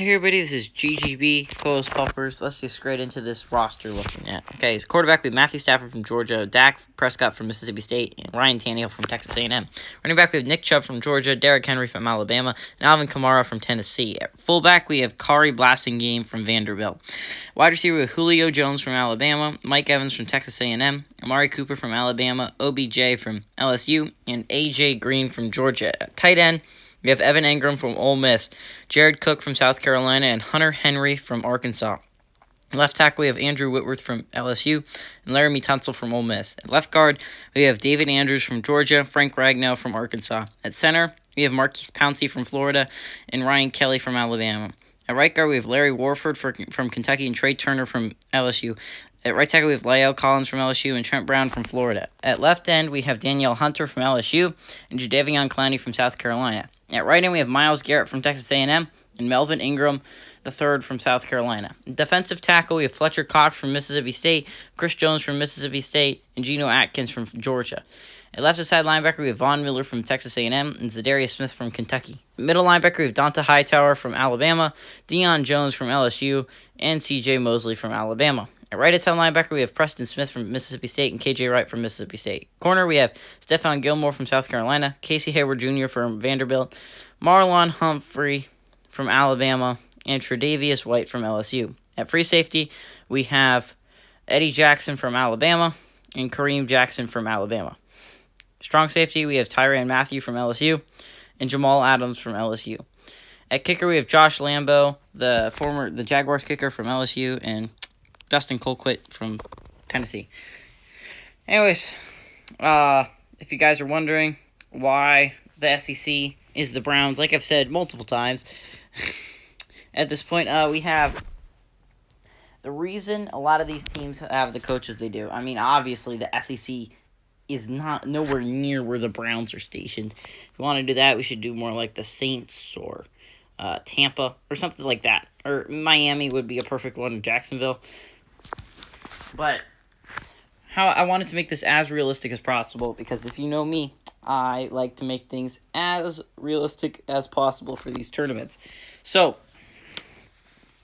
Hey everybody, this is GGB, co-host Puffers. Let's just straight into this roster looking at. Okay, so quarterback, we have Matthew Stafford from Georgia, Dak Prescott from Mississippi State, and Ryan Tannehill from Texas A&M. Running back, we have Nick Chubb from Georgia, Derrick Henry from Alabama, and Alvin Kamara from Tennessee. At fullback, we have Kari Blasingame from Vanderbilt. Wide receiver, we have Julio Jones from Alabama, Mike Evans from Texas A&M, Amari Cooper from Alabama, OBJ from LSU, and AJ Green from Georgia. At tight end, we have Evan Engram from Ole Miss, Jared Cook from South Carolina, and Hunter Henry from Arkansas. Left tackle, we have Andrew Whitworth from LSU, and Laramie Tunsil from Ole Miss. At left guard, we have David Andrews from Georgia, Frank Ragnow from Arkansas. At center, we have Marquise Pouncey from Florida, and Ryan Kelly from Alabama. At right guard, we have Larry Warford from Kentucky, and Trey Turner from LSU. At right tackle, we have La'el Collins from LSU and Trent Brown from Florida. At left end, we have Danielle Hunter from LSU and Jadeveon Clowney from South Carolina. At right end, we have Myles Garrett from Texas A&M and Melvin Ingram III from South Carolina. Defensive tackle, we have Fletcher Cox from Mississippi State, Chris Jones from Mississippi State, and Geno Atkins from Georgia. At left side linebacker, we have Von Miller from Texas A&M and Zadarius Smith from Kentucky. Middle linebacker, we have Donta Hightower from Alabama, Deion Jones from LSU, and C.J. Mosley from Alabama. At right side linebacker, we have Preston Smith from Mississippi State and K.J. Wright from Mississippi State. Corner, we have Stephon Gilmore from South Carolina, Casey Hayward Jr. from Vanderbilt, Marlon Humphrey from Alabama, and Tre'Davious White from LSU. At free safety, we have Eddie Jackson from Alabama and Kareem Jackson from Alabama. Strong safety, we have Tyrann Mathieu from LSU and Jamal Adams from LSU. At kicker, we have Josh Lambo, the Jaguars kicker from LSU, and Dustin Colquitt from Tennessee. Anyways, if you guys are wondering why the SEC is the Browns, like I've said multiple times, at this point, we have the reason a lot of these teams have the coaches they do. I mean, obviously, the SEC is not nowhere near where the Browns are stationed. If we want to do that, we should do more like the Saints or Tampa or something like that. Or Miami would be a perfect one, in Jacksonville. But how I wanted to make this as realistic as possible, because if you know me, I like to make things as realistic as possible for these tournaments. So,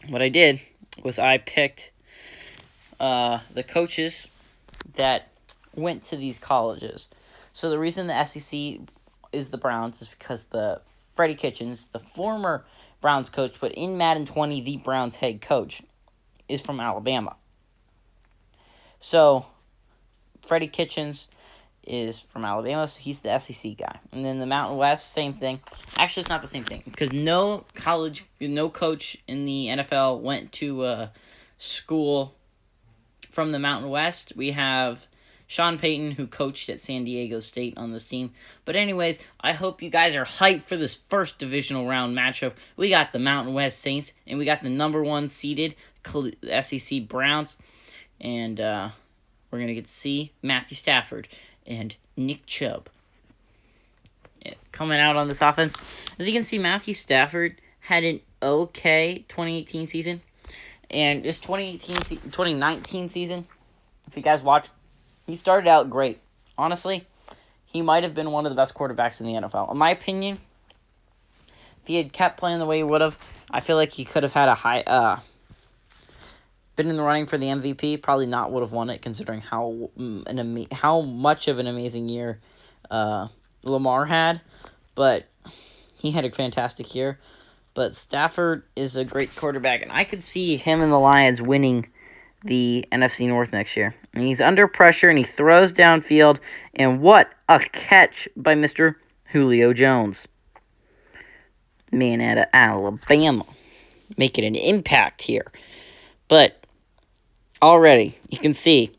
what I did was I picked the coaches that went to these colleges. So the reason the SEC is the Browns is because the Freddie Kitchens, the former Browns coach, but in Madden 20, the Browns head coach, is from Alabama. So, Freddie Kitchens is from Alabama, so he's the SEC guy. And then the Mountain West, same thing. Actually, it's not the same thing, because no coach in the NFL went to school from the Mountain West. We have Sean Payton, who coached at San Diego State on this team. But anyways, I hope you guys are hyped for this first divisional round matchup. We got the Mountain West Saints, and we got the number 1 seeded SEC Browns. And we're going to get to see Matthew Stafford and Nick Chubb coming out on this offense. As you can see, Matthew Stafford had an okay 2018 season. And this 2019 season, if you guys watch, he started out great. Honestly, he might have been one of the best quarterbacks in the NFL. In my opinion, if he had kept playing the way he would have, I feel like he could have had a high... been in the running for the MVP, probably not would have won it, considering how much of an amazing year Lamar had. But he had a fantastic year. But Stafford is a great quarterback, and I could see him and the Lions winning the NFC North next year. And he's under pressure, and he throws downfield, and what a catch by Mr. Julio Jones. Man out of Alabama. Making an impact here. But already, you can see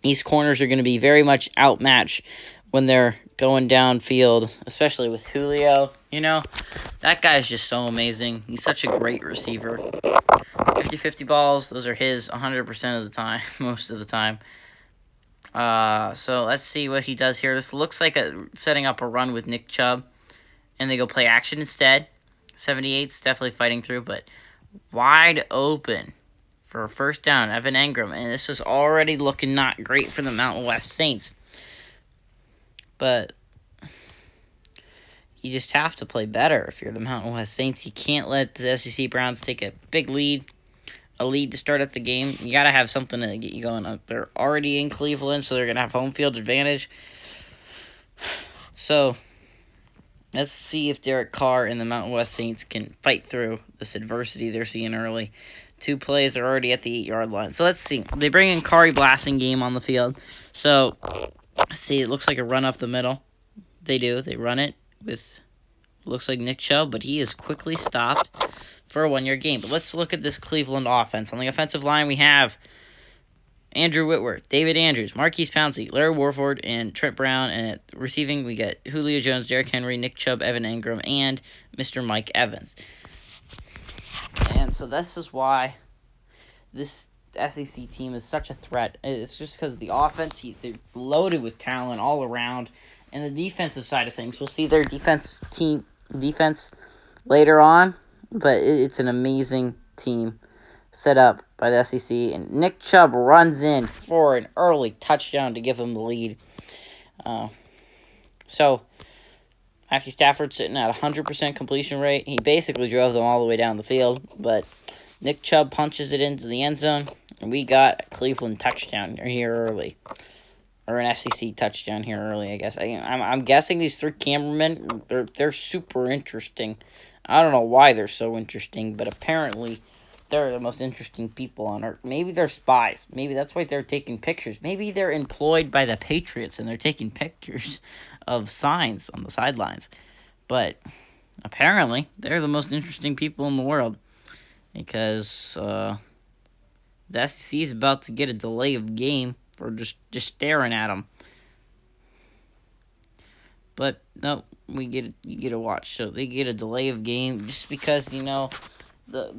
these corners are going to be very much outmatched when they're going downfield, especially with Julio. You know, that guy's just so amazing. He's such a great receiver. 50-50 balls, those are his 100% of the time, most of the time. So let's see what he does here. This looks like setting up a run with Nick Chubb, and they go play action instead. 78's definitely fighting through, but wide open for a first down, Evan Engram. And this is already looking not great for the Mountain West Saints. But, you just have to play better if you're the Mountain West Saints. You can't let the SEC Browns take a big lead, a lead to start up the game. You got to have something to get you going. They're already in Cleveland, so they're going to have home field advantage. So, let's see if Derek Carr and the Mountain West Saints can fight through this adversity they're seeing early. 2 plays are already at the 8-yard line. So let's see. They bring in Kari Blasting game on the field. So, let's see. It looks like a run up the middle. They do. They run it with, looks like Nick Chubb, but he is quickly stopped for a 1-yard gain. But let's look at this Cleveland offense. On the offensive line, we have Andrew Whitworth, David Andrews, Marquise Pouncey, Larry Warford, and Trent Brown. And at receiving, we got Julio Jones, Derrick Henry, Nick Chubb, Evan Ingram, and Mr. Mike Evans. And so this is why this SEC team is such a threat. It's just because of the offense. They're loaded with talent all around. And the defensive side of things, we'll see their defense later on. But it's an amazing team set up by the SEC. And Nick Chubb runs in for an early touchdown to give them the lead. So Matthew Stafford sitting at 100% completion rate. He basically drove them all the way down the field. But Nick Chubb punches it into the end zone. And we got a Cleveland touchdown here early. Or an SEC touchdown here early, I guess. I'm guessing these 3 cameramen, they're super interesting. I don't know why they're so interesting, but apparently they're the most interesting people on earth. Maybe they're spies. Maybe that's why they're taking pictures. Maybe they're employed by the Patriots and they're taking pictures of signs on the sidelines. But apparently they're the most interesting people in the world because the SEC is about to get a delay of game for just staring at them. But no, you get to watch. So they get a delay of game just because, the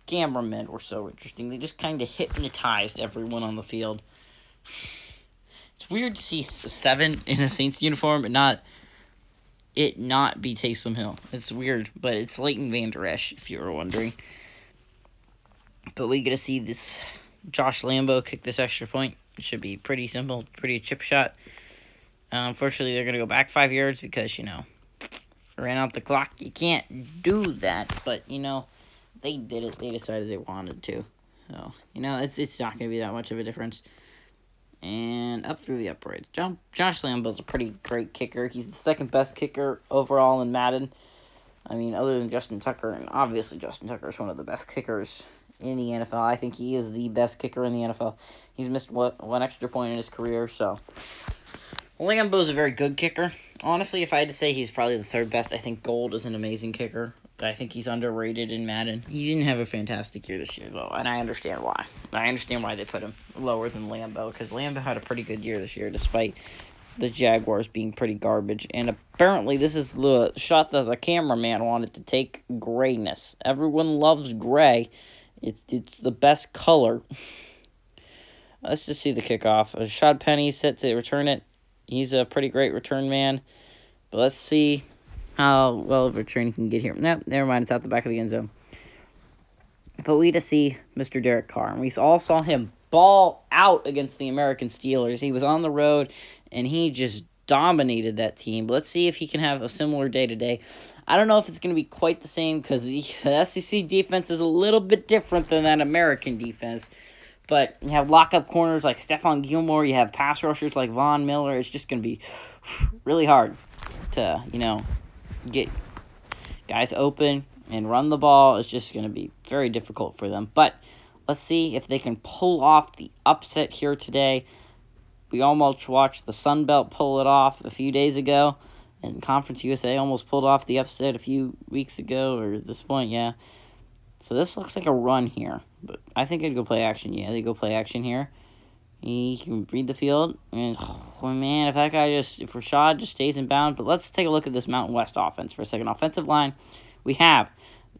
cameramen were so interesting. They just kind of hypnotized everyone on the field. It's weird to see 7 in a Saints uniform and not be Taysom Hill. It's weird, but it's Leighton Vander Esch, if you were wondering. But we get to see this Josh Lambo kick this extra point. It should be pretty simple, pretty chip shot. Unfortunately, they're going to go back 5 yards because, ran out the clock. You can't do that, but, they did it. They decided they wanted to. So, it's not going to be that much of a difference. And up through the upright. Josh Lambo's a pretty great kicker. He's the second best kicker overall in Madden. I mean, other than Justin Tucker, and obviously Justin Tucker is one of the best kickers in the NFL. I think he is the best kicker in the NFL. He's missed one extra point in his career, so Lambo's a very good kicker. Honestly, if I had to say he's probably the 3rd best, I think Gold is an amazing kicker. I think he's underrated in Madden. He didn't have a fantastic year this year, though, and I understand why. I understand why they put him lower than Lambo, because Lambo had a pretty good year this year, despite the Jaguars being pretty garbage. And apparently, this is the shot that the cameraman wanted to take, grayness. Everyone loves gray. It's the best color. Let's just see the kickoff. Rashad Penny set to return it. He's a pretty great return man. But let's see how well of a return he can get here. Nope, never mind. It's out the back of the end zone. But we just see Mr. Derek Carr. And we all saw him ball out against the American Steelers. He was on the road, and he just dominated that team. But let's see if he can have a similar day today. I don't know if it's going to be quite the same because the SEC defense is a little bit different than that American defense. But you have lock-up corners like Stephon Gilmore. You have pass rushers like Von Miller. It's just going to be really hard to, get guys open and run the ball. It's just going to be very difficult for them. But let's see if they can pull off the upset here today. We almost watched the Sun Belt pull it off a few days ago. And Conference USA almost pulled off the upset a few weeks ago, or at this point, yeah. So this looks like a run here. But I think I'd go play action. Yeah, they go play action here. He can read the field. And, oh, man, if Rashad just stays in bounds. But let's take a look at this Mountain West offense for a second. Offensive line, we have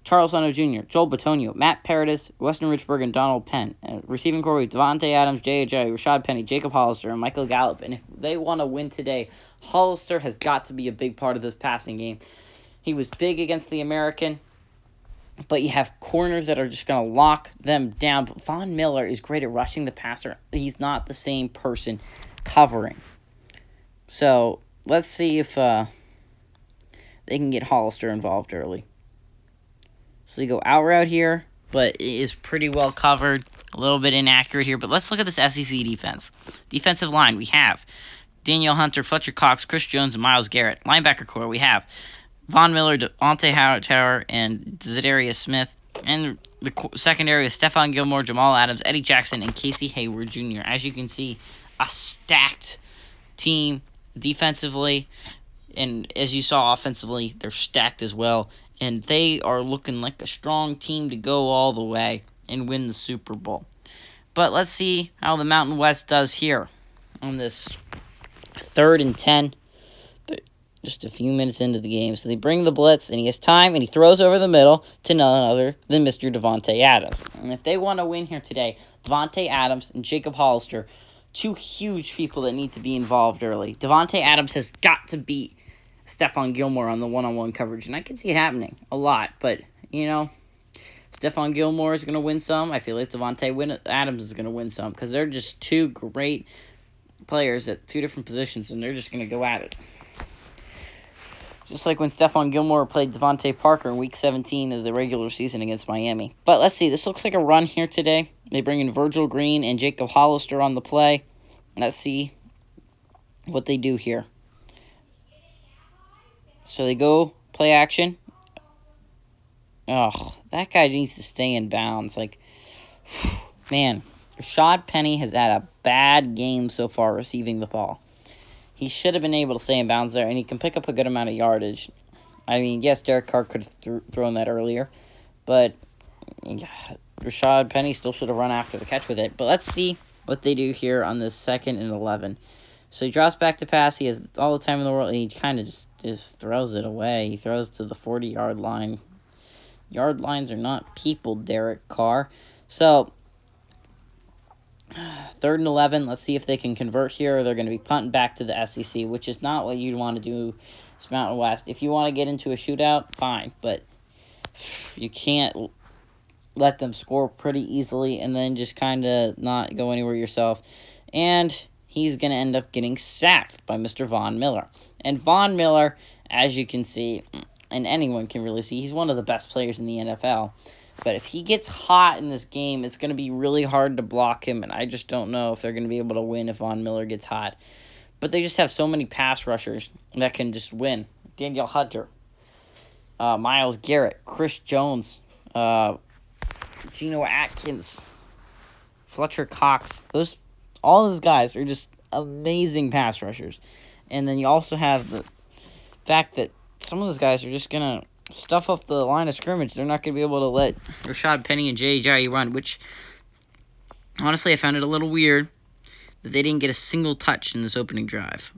Charles Leno Jr., Joel Bitonio, Matt Paradis, Weston Richburg, and Donald Penn. Receiving core with Devontae Adams, J.J., Rashad Penny, Jacob Hollister, and Michael Gallup. And if they want to win today, Hollister has got to be a big part of this passing game. He was big against the American, but you have corners that are just going to lock them down. But Von Miller is great at rushing the passer. He's not the same person covering. So let's see if they can get Hollister involved early. So they go out route here, but it is pretty well covered. A little bit inaccurate here, but let's look at this SEC defense. Defensive line, we have Danielle Hunter, Fletcher Cox, Chris Jones, and Myles Garrett. Linebacker core, we have Von Miller, Devontae Hightower, and Zadarius Smith. And the secondary is Stephon Gilmore, Jamal Adams, Eddie Jackson, and Casey Hayward Jr. As you can see, a stacked team defensively, and as you saw offensively, they're stacked as well. And they are looking like a strong team to go all the way and win the Super Bowl. But let's see how the Mountain West does here on this 3rd and 10. Just a few minutes into the game. So they bring the blitz, and he has time, and he throws over the middle to none other than Mr. Davante Adams. And if they want to win here today, Davante Adams and Jacob Hollister, two huge people that need to be involved early. Davante Adams has got to beat Stephon Gilmore on the one-on-one coverage, and I can see it happening a lot, but, Stephon Gilmore is going to win some. I feel like Davante Adams is going to win some, because they're just two great players at two different positions, and they're just going to go at it. Just like when Stephon Gilmore played Devontae Parker in Week 17 of the regular season against Miami. But let's see, this looks like a run here today. They bring in Virgil Green and Jacob Hollister on the play. Let's see what they do here. So they go play action. Oh, that guy needs to stay in bounds. Man, Rashad Penny has had a bad game so far receiving the ball. He should have been able to stay in bounds there, and he can pick up a good amount of yardage. I mean, yes, Derek Carr could have thrown that earlier, but Rashad Penny still should have run after the catch with it. But let's see what they do here on this 2nd and 11. So he drops back to pass. He has all the time in the world. He kind of just throws it away. He throws to the 40-yard line. Yard lines are not people, Derek Carr. So 3rd and 11. Let's see if they can convert here, or they're going to be punting back to the SEC, which is not what you'd want to do. It's Mountain West. If you want to get into a shootout, fine, but you can't let them score pretty easily and then just kind of not go anywhere yourself. And he's going to end up getting sacked by Mr. Von Miller. And Von Miller, as you can see, and anyone can really see, he's one of the best players in the NFL. But if he gets hot in this game, it's going to be really hard to block him, and I just don't know if they're going to be able to win if Von Miller gets hot. But they just have so many pass rushers that can just win. Danielle Hunter, Myles Garrett, Chris Jones, Geno Atkins, Fletcher Cox. All those guys are just amazing pass rushers. And then you also have the fact that some of those guys are just going to stuff up the line of scrimmage. They're not going to be able to let Rashad Penny and J.J. run, which, honestly, I found it a little weird that they didn't get a single touch in this opening drive.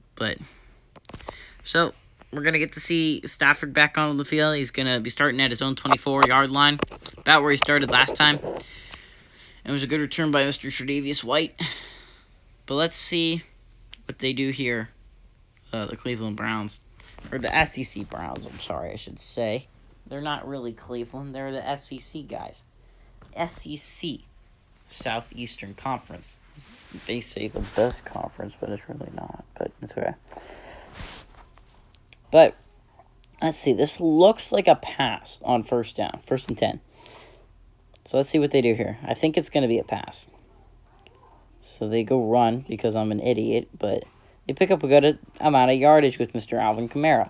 So, we're going to get to see Stafford back on the field. He's going to be starting at his own 24-yard line, about where he started last time. It was a good return by Mr. Tre'Davious White. But let's see what they do here, the Cleveland Browns. Or the SEC Browns, I'm sorry, I should say. They're not really Cleveland, they're the SEC guys. SEC, Southeastern Conference. They say the best conference, but it's really not. But it's okay. But, let's see, this looks like a pass on first down, 1st and 10. So let's see what they do here. I think it's going to be a pass. So they go run because I'm an idiot, but they pick up a good amount of yardage with Mr. Alvin Kamara.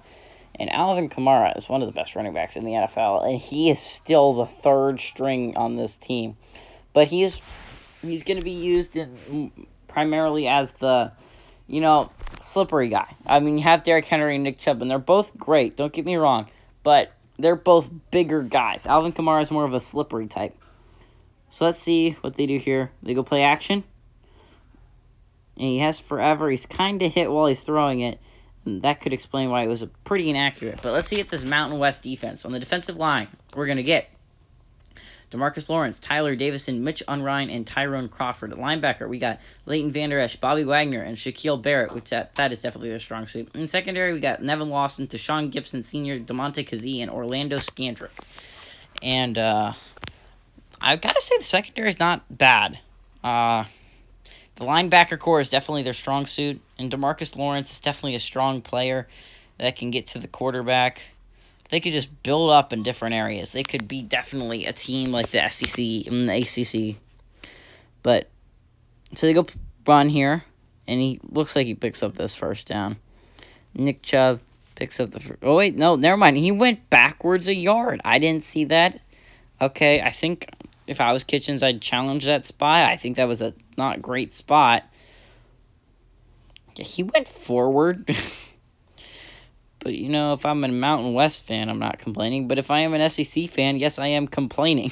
And Alvin Kamara is one of the best running backs in the NFL, and he is still the 3rd string on this team. But he's going to be used primarily as the, slippery guy. I mean, you have Derrick Henry and Nick Chubb, and they're both great, don't get me wrong, but they're both bigger guys. Alvin Kamara is more of a slippery type. So let's see what they do here. They go play action. And he has forever. He's kind of hit while he's throwing it. And that could explain why it was pretty inaccurate. But let's see if this Mountain West defense. On the defensive line, we're going to get DeMarcus Lawrence, Tyler Davison, Mitch Unrein, and Tyrone Crawford. At linebacker, we got Leighton Vander Esch, Bobby Wagner, and Shaquille Barrett, which that is definitely their strong suit. In secondary, we got Nevin Lawson, Deshaun Gibson Sr., DeMonte Kazee, and Orlando Scandrick. And I've got to say the secondary is not bad. The linebacker core is definitely their strong suit, and DeMarcus Lawrence is definitely a strong player that can get to the quarterback. they could just build up in different areas. They could be definitely a team like the SEC and the ACC. But, so they go run here, and he looks like he picks up this first down. Nick Chubb picks up the first. Oh, wait, no, never mind. He went backwards a yard. I didn't see that. Okay, I think if I was Kitchens, I'd challenge that spot. I think that was a not great spot. Yeah, he went forward. But, you know, if I'm a Mountain West fan, I'm not complaining. But if I am an SEC fan, yes, I am complaining.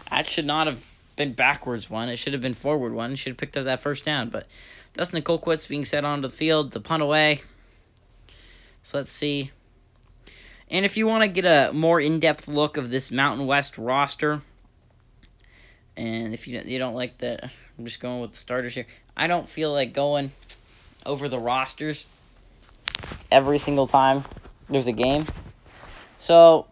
That should not have been backwards one. It should have been forward one. It should have picked up that first down. But Dustin Colquitt's being set onto the field to punt away. So let's see. And if you want to get a more in-depth look of this Mountain West roster, and if you don't like that, I'm just going with the starters here. I don't feel like going over the rosters every single time there's a game. So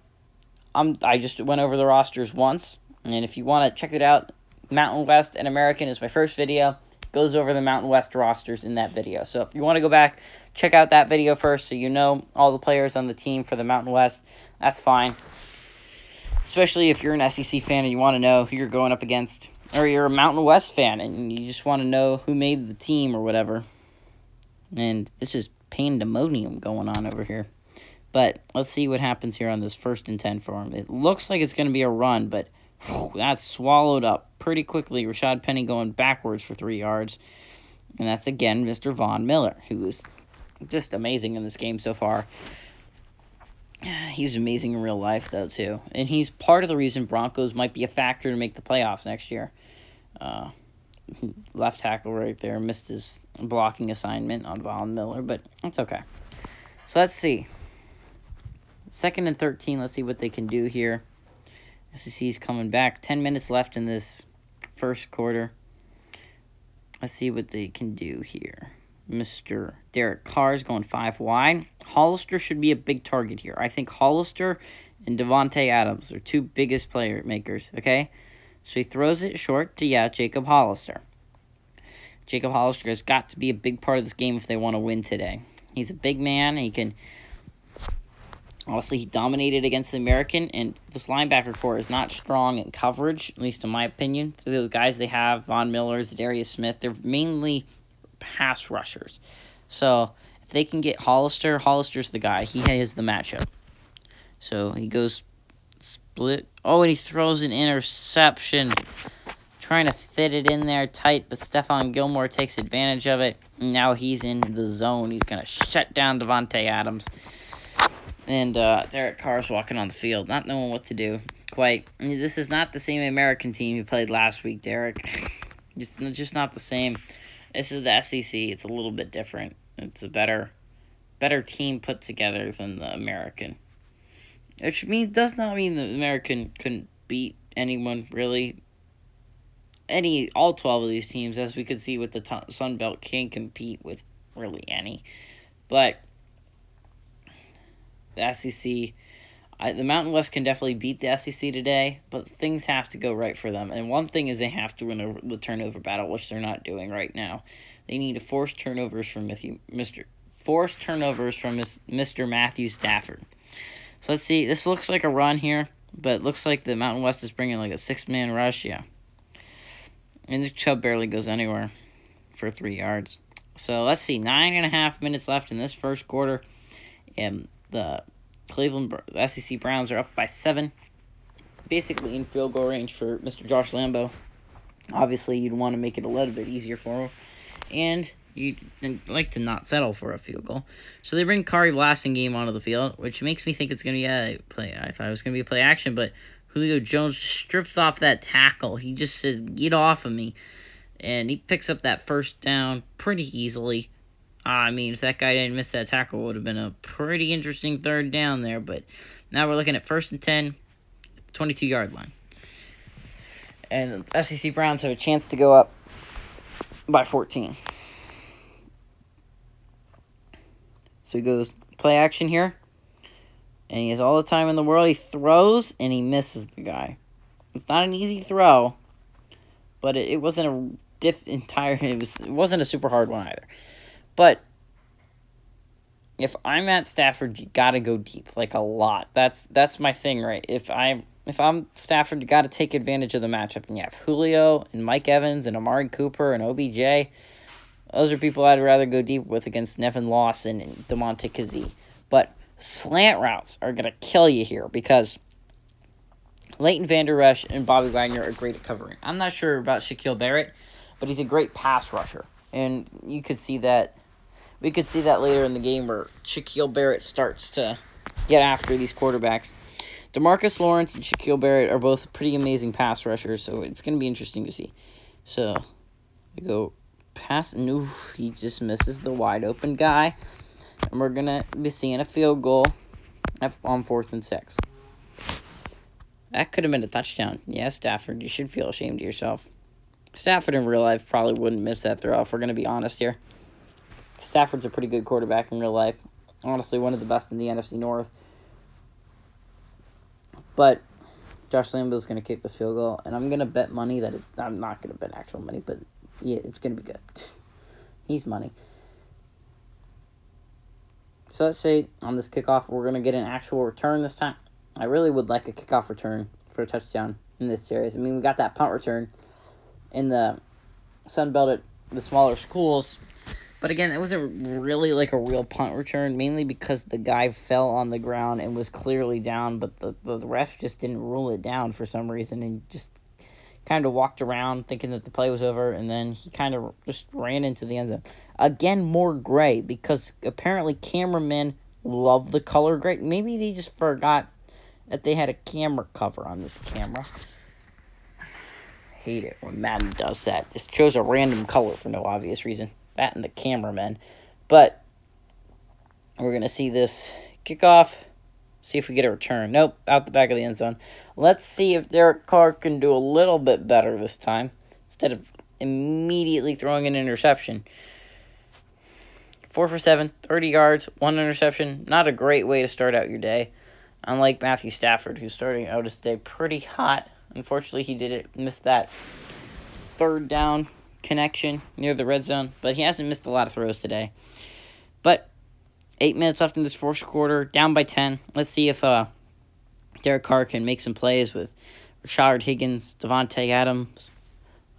I just went over the rosters once. And if you want to check it out, Mountain West and American is my first video. Goes over the Mountain West rosters in that video. So if you want to go back, check out that video first so you know all the players on the team for the Mountain West. That's fine. Especially if you're an SEC fan and you want to know who you're going up against. Or you're a Mountain West fan and you just want to know who made the team or whatever. And this is pandemonium going on over here. But let's see what happens here on this 1st and 10 for him. It looks like it's going to be a run, but that's swallowed up pretty quickly. Rashad Penny going backwards for 3 yards. And that's, again, Mr. Von Miller, who is just amazing in this game so far. He's amazing in real life, though, too. And he's part of the reason Broncos might be a factor to make the playoffs next year. Left tackle right there missed his blocking assignment on Von Miller, but it's okay. So let's see. 2nd and 13, let's see what they can do here. SEC's coming back. 10 minutes left in this first quarter. Let's see what they can do here. Mr. Derek Carr is going 5 wide. Hollister should be a big target here. I think Hollister and Devontae Adams are 2 biggest player makers, okay? So he throws it short to, Jacob Hollister. Jacob Hollister has got to be a big part of this game if they want to win today. He's a big man. He can... Honestly, he dominated against the American, and this linebacker core is not strong in coverage, at least in my opinion. The guys they have, Von Miller, Darius Smith, they're mainly pass rushers. So if they can get Hollister, Hollister's the guy. He has the matchup. So he goes split. Oh, and he throws an interception. Trying to fit it in there tight, but Stephon Gilmore takes advantage of it. And now he's in the zone. He's going to shut down Devontae Adams. And Derek Carr's walking on the field, not knowing what to do. This is not the same American team who played last week, Derek. It's just not the same. This is the SEC. It's a little bit different. It's a better team put together than the American. Which does not mean the American couldn't beat anyone, really. All 12 of these teams, as we could see with the Sun Belt, can compete with really any. But the SEC, the Mountain West can definitely beat the SEC today, but things have to go right for them. And one thing is they have to win the turnover battle, which they're not doing right now. They need to force turnovers from Mr. Matthew Stafford. So let's see. This looks like a run here, but it looks like the Mountain West is bringing like a 6-man rush. Yeah. And Nick Chubb barely goes anywhere for 3 yards. So let's see. 9.5 minutes left in this first quarter. And the SEC Browns are up by 7. Basically in field goal range for Mr. Josh Lambo. Obviously, you'd want to make it a little bit easier for him. And you'd like to not settle for a field goal. So they bring Kari Blasingame onto the field, which makes me think it's going to be a play. I thought it was going to be a play action, but Julio Jones strips off that tackle. He just says, "Get off of me." And he picks up that first down pretty easily. If that guy didn't miss that tackle, it would have been a pretty interesting 3rd down there. But now we're looking at 1st and 10, 22-yard line. And the SEC Browns have a chance to go up by 14. So he goes play action here. And he has all the time in the world. He throws, and he misses the guy. It's not an easy throw, but it wasn't a. It, was, it wasn't a super hard one either. But, I mean, if that guy didn't miss that tackle, it would have been a pretty interesting 3rd down there. Now we're looking at 1st and 10, 22-yard line. And the SEC Browns have a chance to go up by 14. So he goes play action here. And he has all the time in the world. He throws, and he misses the guy. It's not an easy throw, but it wasn't a super hard one either. But if I'm at Stafford, you gotta go deep, like a lot. That's my thing, right? If I'm Stafford, you gotta take advantage of the matchup, and you have Julio and Mike Evans and Amari Cooper and OBJ. Those are people I'd rather go deep with against Nevin Lawson and DeMonte Kazee. But slant routes are gonna kill you here because Leighton Vander Esch and Bobby Wagner are great at covering. I'm not sure about Shaquille Barrett, but he's a great pass rusher, and you could see that. We could see that later in the game where Shaquille Barrett starts to get after these quarterbacks. DeMarcus Lawrence and Shaquille Barrett are both pretty amazing pass rushers, so it's going to be interesting to see. So, we go pass, and he just misses the wide open guy. And we're going to be seeing a field goal on 4th and 6. That could have been a touchdown. Yeah, Stafford, you should feel ashamed of yourself. Stafford in real life probably wouldn't miss that throw, if we're going to be honest here. Stafford's a pretty good quarterback in real life. Honestly, one of the best in the NFC North. But Josh Lambo's going to kick this field goal, and I'm going to bet money that it's... I'm not going to bet actual money, but yeah, it's going to be good. He's money. So let's say on this kickoff, we're going to get an actual return this time. I really would like a kickoff return for a touchdown in this series. I mean, we got that punt return in the Sun Belt at the smaller schools. But again, it wasn't really like a real punt return, mainly because the guy fell on the ground and was clearly down, but the ref just didn't rule it down for some reason and just kind of walked around thinking that the play was over, and then he kind of just ran into the end zone. Again, more gray, because apparently cameramen love the color gray. Maybe they just forgot that they had a camera cover on this camera. Hate it when Madden does that. Just chose a random color for no obvious reason. That and the cameramen. But we're going to see this kickoff. See if we get a return. Nope, out the back of the end zone. Let's see if Derek Carr can do a little bit better this time, instead of immediately throwing an interception. 4 for 7, 30 yards, 1 interception. Not a great way to start out your day. Unlike Matthew Stafford, who's starting out his day pretty hot. Unfortunately, he missed that 3rd down connection near the red zone, but he hasn't missed a lot of throws today. But 8 minutes left in this 4th quarter, down by 10. Let's see if Derek Carr can make some plays with Rashard Higgins, Devontae Adams,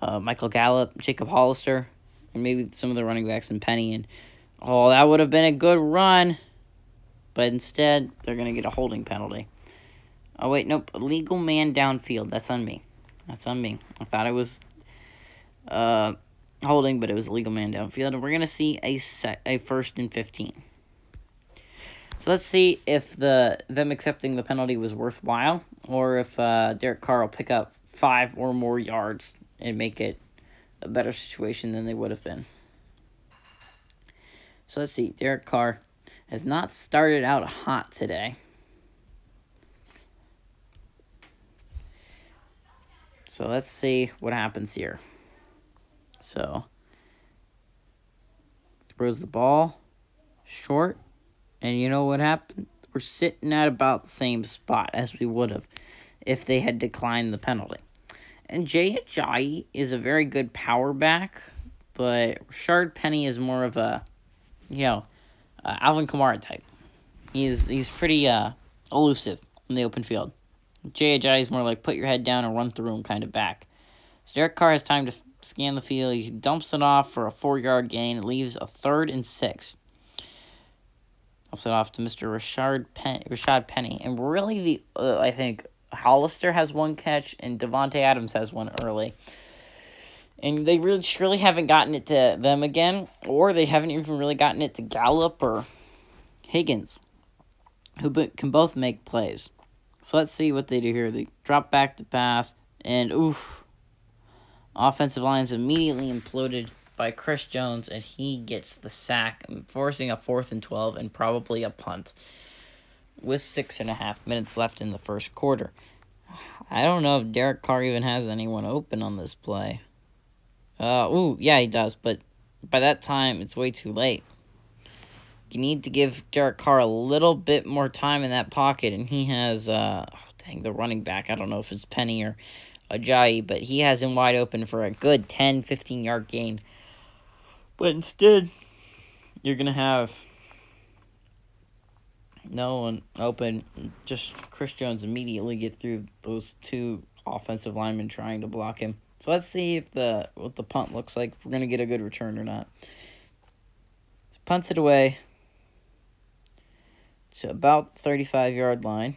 Michael Gallup, Jacob Hollister, and maybe some of the running backs in Penny. And that would have been a good run, but instead they're going to get a holding penalty. Oh wait, nope, illegal man downfield. That's on me. I thought it was holding, but it was a legal man downfield, and we're going to see a 1st and 15. So let's see if them accepting the penalty was worthwhile, or if Derek Carr will pick up 5 or more yards and make it a better situation than they would have been. So let's see, Derek Carr has not started out hot today. So let's see what happens here. So, throws the ball short, and you know what happened? We're sitting at about the same spot as we would have if they had declined the penalty. And Jay Ajayi is a very good power back, but Rashard Penny is more of a, Alvin Kamara type. He's pretty elusive in the open field. Jay Ajayi is more like put your head down and run through him kind of back. So Derek Carr has time to scan the field. He dumps it off for a 4-yard gain. It leaves a 3rd and 6. Dumps it off to Mr. Rashad Penny. And really, I think Hollister has 1 catch and Devontae Adams has 1 early. And they really haven't gotten it to them again, or they haven't even really gotten it to Gallup or Higgins, who can both make plays. So let's see what they do here. They drop back to pass, and offensive line's immediately imploded by Chris Jones, and he gets the sack, forcing a 4th and 12 and probably a punt with 6.5 minutes left in the 1st quarter. I don't know if Derek Carr even has anyone open on this play. Yeah, he does, but by that time, it's way too late. You need to give Derek Carr a little bit more time in that pocket, and he has, the running back. I don't know if it's Penny or Ajayi, but he has him wide open for a good 10, 15-yard gain. But instead, you're going to have No one open. Just Chris Jones immediately get through those two offensive linemen trying to block him. So let's see if what the punt looks like, if we're going to get a good return or not. So punts it away to about the 35-yard line.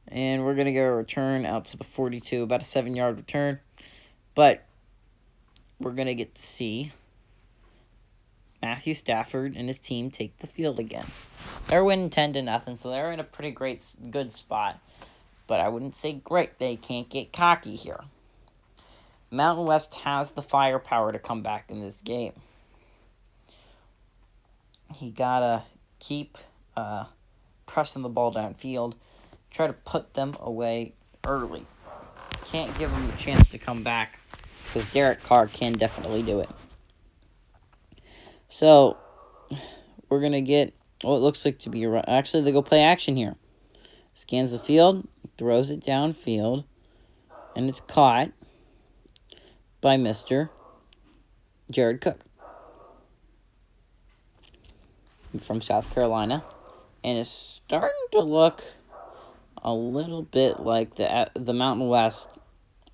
And we're going to get a return out to the 42, about a 7-yard return. But we're going to get to see Matthew Stafford and his team take the field again. They're winning 10-0, so they're in a pretty good spot. But I wouldn't say great. They can't get cocky here. Mountain West has the firepower to come back in this game. He got to keep pressing the ball downfield. Try to put them away early. Can't give them a chance to come back, because Derek Carr can definitely do it. So, we're going to get what looks like to be a run. Actually, they go play action here. Scans the field, throws it downfield, and it's caught by Mr. Jared Cook from South Carolina. And it's starting to look a little bit like the Mountain West,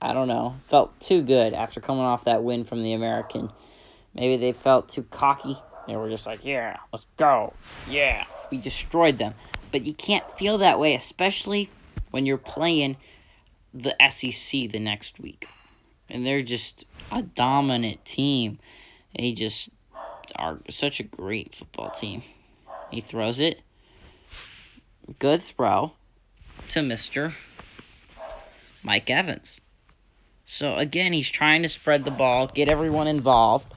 I don't know, felt too good after coming off that win from the American. Maybe they felt too cocky. They were just like, yeah, let's go. Yeah, we destroyed them. But you can't feel that way, especially when you're playing the SEC the next week. And they're just a dominant team. They just are such a great football team. He throws it. Good throw to Mr. Mike Evans. So, again, he's trying to spread the ball, get everyone involved.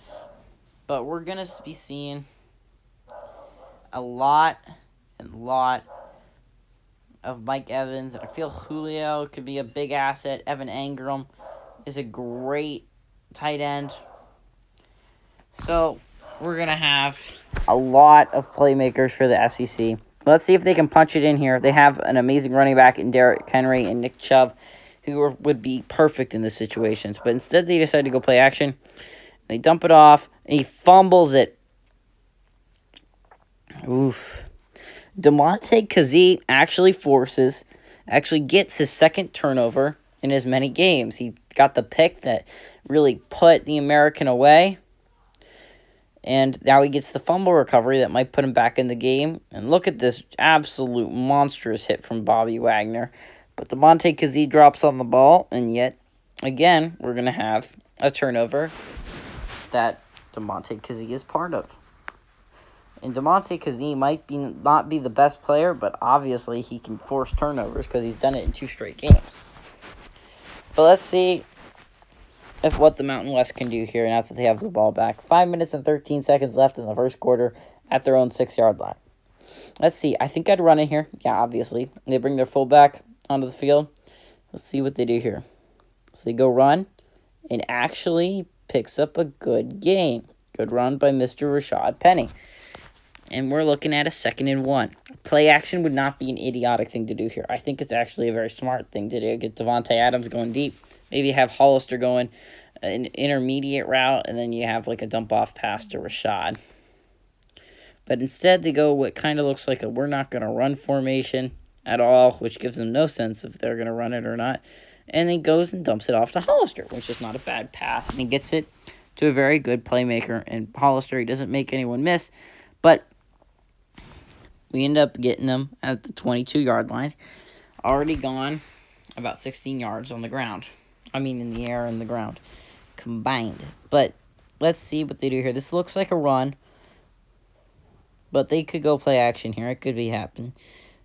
But we're going to be seeing a lot of Mike Evans. I feel Julio could be a big asset. Evan Engram is a great tight end. So, we're going to have a lot of playmakers for the SEC. Let's see if they can punch it in here. They have an amazing running back in Derrick Henry and Nick Chubb, who would be perfect in this situation. But instead, they decide to go play action. They dump it off, and he fumbles it. Oof. DeMonte Kazee actually gets his second turnover in as many games. He got the pick that really put the American away. And now he gets the fumble recovery that might put him back in the game. And look at this absolute monstrous hit from Bobby Wagner. But DeMonte Kazee drops on the ball, and yet, again, we're going to have a turnover that DeMonte Kazee is part of. And DeMonte Kazee might not be the best player, but obviously he can force turnovers because he's done it in 2 straight games. But let's see if what the Mountain West can do here now that they have the ball back. 5 minutes and 13 seconds left in the first quarter at their own 6-yard line. Let's see. I think I'd run it here. Yeah, obviously. They bring their fullback onto the field. Let's see what they do here. So they go run, and actually picks up a good gain. Good run by Mr. Rashad Penny. And we're looking at a 2nd and 1. Play action would not be an idiotic thing to do here. I think it's actually a very smart thing to do. Get Devontae Adams going deep. Maybe have Hollister going an intermediate route, and then you have like a dump-off pass to Rashad. But instead, they go what kind of looks like a we're not going to run formation at all, which gives them no sense if they're going to run it or not. And he goes and dumps it off to Hollister, which is not a bad pass. And he gets it to a very good playmaker. And Hollister, he doesn't make anyone miss. But we end up getting him at the 22-yard line. Already gone about 16 yards on the ground. I mean, in the air and the ground combined. But let's see what they do here. This looks like a run. But they could go play action here. It could be happening.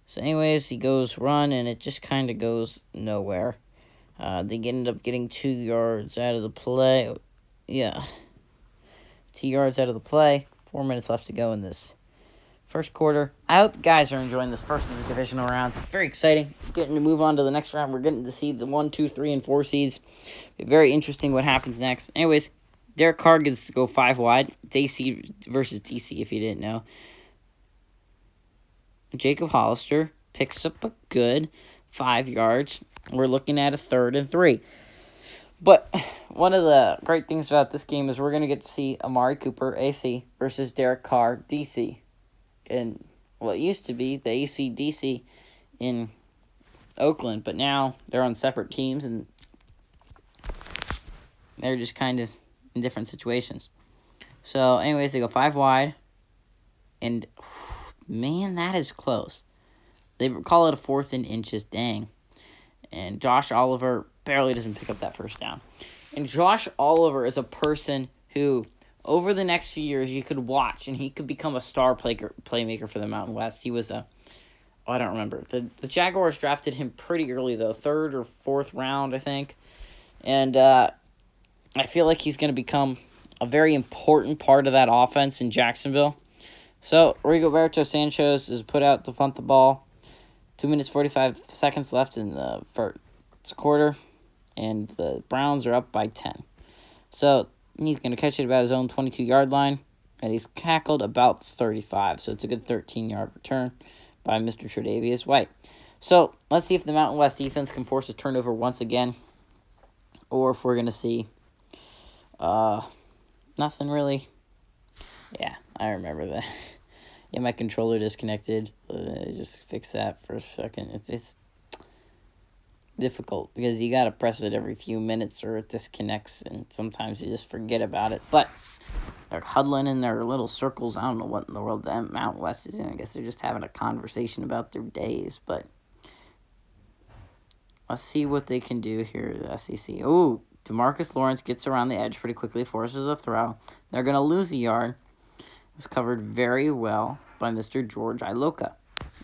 So anyways, he goes run, and it just kind of goes nowhere. They end up getting 2 yards out of the play. Yeah. 2 yards out of the play. 4 minutes left to go in this first quarter. I hope you guys are enjoying this first of the divisional round. Very exciting. Getting to move on to the next round. We're getting to see the 1, 2, 3, and 4 seeds. Very interesting what happens next. Anyways, Derek Carr gets to go 5 wide. DC versus DC, if you didn't know. Jacob Hollister picks up a good 5 yards. We're looking at a 3rd and 3. But one of the great things about this game is we're going to get to see Amari Cooper, AC, versus Derek Carr, DC. And well, it used to be the AC/DC in Oakland, but now they're on separate teams and they're just kind of in different situations. So, anyways, they go 5 wide, and man, that is close. They call it a 4th and inches, dang. And Josh Oliver barely doesn't pick up that first down. And Josh Oliver is a person who, over the next few years, you could watch, and he could become a star playmaker for the Mountain West. He was I don't remember. The Jaguars drafted him pretty early, though, 3rd or 4th round, I think. And I feel like he's going to become a very important part of that offense in Jacksonville. So, Rigoberto Sanchez is put out to punt the ball. 2 minutes, 45 seconds left in the first quarter, and the Browns are up by 10. So, he's going to catch it about his own 22-yard line, and he's tackled about 35. So, it's a good 13-yard return by Mr. Tre'Davious White. So, let's see if the Mountain West defense can force a turnover once again, or if we're going to see nothing really. Yeah, I remember that. Yeah, my controller disconnected. Just fix that for a second. It's difficult because you gotta press it every few minutes or it disconnects, and sometimes you just forget about it. But they're huddling in their little circles. I don't know what in the world the Mountain West is in. I guess they're just having a conversation about their days. But let's see what they can do here, the SEC. Ooh, DeMarcus Lawrence gets around the edge pretty quickly, forces a throw. They're going to lose a yard. It was covered very well by Mr. George Iloka,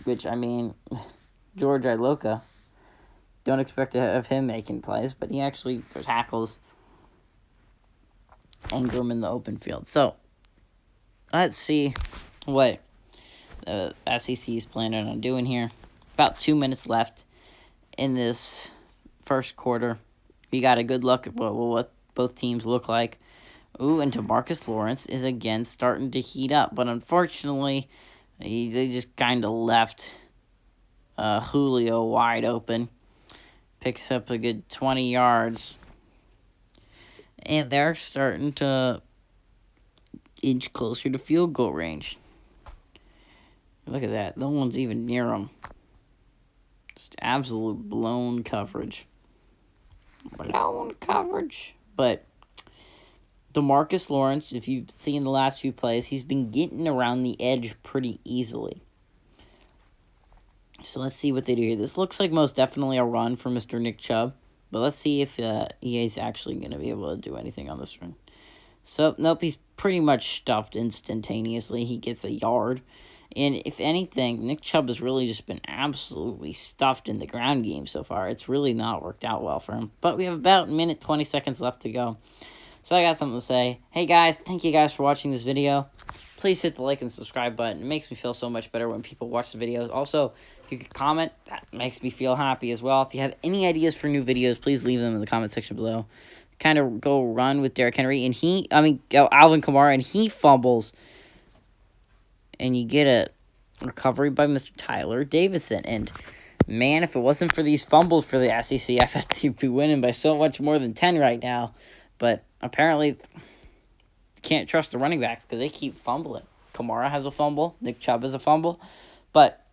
which, I mean, George Iloka, don't expect to have him making plays, but he actually tackles Ingram in the open field. So, let's see what the SEC is planning on doing here. About 2 minutes left in this first quarter. We got a good look at what both teams look like. Ooh, and DeMarcus Lawrence is again starting to heat up. But unfortunately, they just kind of left Julio wide open. Picks up a good 20 yards. And they're starting to inch closer to field goal range. Look at that. No one's even near them. Just absolute blown coverage. Blown coverage. But DeMarcus Lawrence, if you've seen the last few plays, he's been getting around the edge pretty easily. So let's see what they do here. This looks like most definitely a run for Mr. Nick Chubb. But let's see if he's actually going to be able to do anything on this run. So, nope, he's pretty much stuffed instantaneously. He gets a yard. And if anything, Nick Chubb has really just been absolutely stuffed in the ground game so far. It's really not worked out well for him. But we have about a minute, 20 seconds left to go. So I got something to say. Hey guys, thank you guys for watching this video. Please hit the like and subscribe button. It makes me feel so much better when people watch the videos. Also, if you could comment, that makes me feel happy as well. If you have any ideas for new videos, please leave them in the comment section below. Kind of go run with Derrick Henry, and Alvin Kamara, and he fumbles. And you get a recovery by Mr. Tyler Davidson. And man, if it wasn't for these fumbles for the SEC, I bet you'd be winning by so much more than 10 right now. But apparently, can't trust the running backs because they keep fumbling. Kamara has a fumble. Nick Chubb has a fumble. But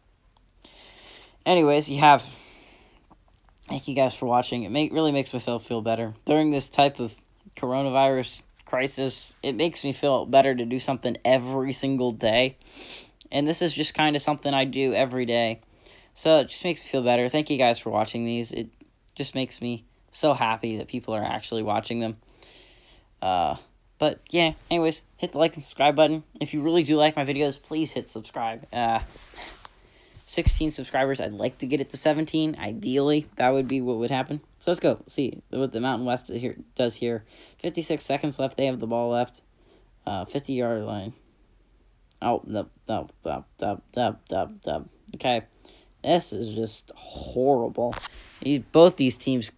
anyways, thank you guys for watching. It really makes myself feel better. During this type of coronavirus crisis, it makes me feel better to do something every single day. And this is just kind of something I do every day. So it just makes me feel better. Thank you guys for watching these. It just makes me so happy that people are actually watching them. But yeah, anyways, hit the like and subscribe button. If you really do like my videos, please hit subscribe. 16 subscribers, I'd like to get it to 17. Ideally, that would be what would happen. So let's go see what the Mountain West does here. 56 seconds left. They have the ball left. 50-yard line. Oh, no. Okay. This is just horrible. Both these teams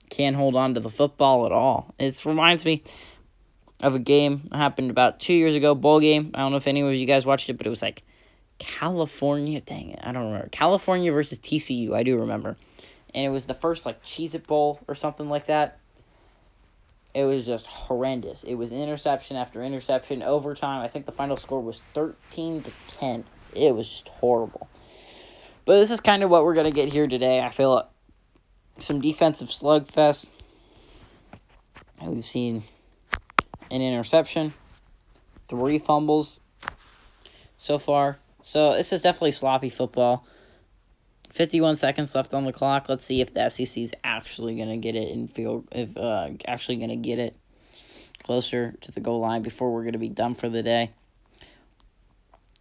can't hold on to the football at all. It reminds me of a game that happened about 2 years ago, bowl game. I don't know if any of you guys watched it, but it was like California. Dang it, I don't remember. California versus TCU, I do remember. And it was the first, Cheez-It Bowl or something like that. It was just horrendous. It was interception after interception, overtime. I think the final score was 13-10. It was just horrible. But this is kind of what we're going to get here today. I feel some defensive slugfest. We've seen an interception, 3 fumbles so far. So this is definitely sloppy football. 51 seconds left on the clock. Let's see if the SEC is actually going to get it actually going to get it closer to the goal line before we're going to be done for the day.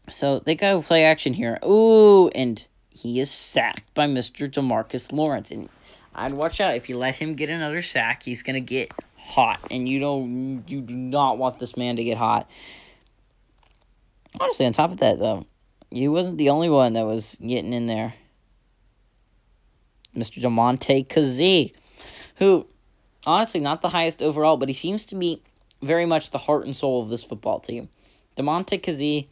So they got play action here. Ooh, and he is sacked by Mr. DeMarcus Lawrence. And I'd watch out. If you let him get another sack, he's going to get hot. And you do not want this man to get hot. Honestly, on top of that, though, he wasn't the only one that was getting in there. Mr. DeMonte Kazee, who, honestly, not the highest overall, but he seems to be very much the heart and soul of this football team. DeMonte Kazee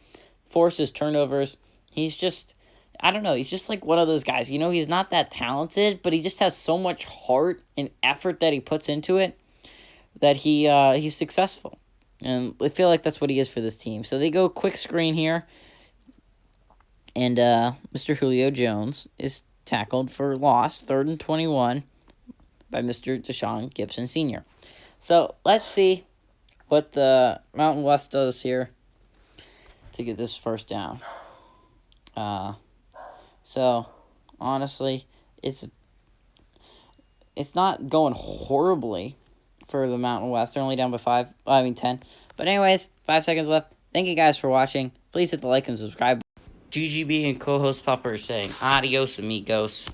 forces turnovers. He's just, I don't know, he's just like one of those guys. You know, he's not that talented, but he just has so much heart and effort that he puts into it that he's successful. And I feel like that's what he is for this team. So they go quick screen here. And Mr. Julio Jones is tackled for loss, 3rd and 21, by Mr. Deshaun Gibson Sr. So let's see what the Mountain West does here to get this first down. So honestly, it's not going horribly for the Mountain West. They're only down by 10. But anyways, 5 seconds left. Thank you guys for watching. Please hit the like and subscribe. GGB and co-host Pupper saying adios, amigos.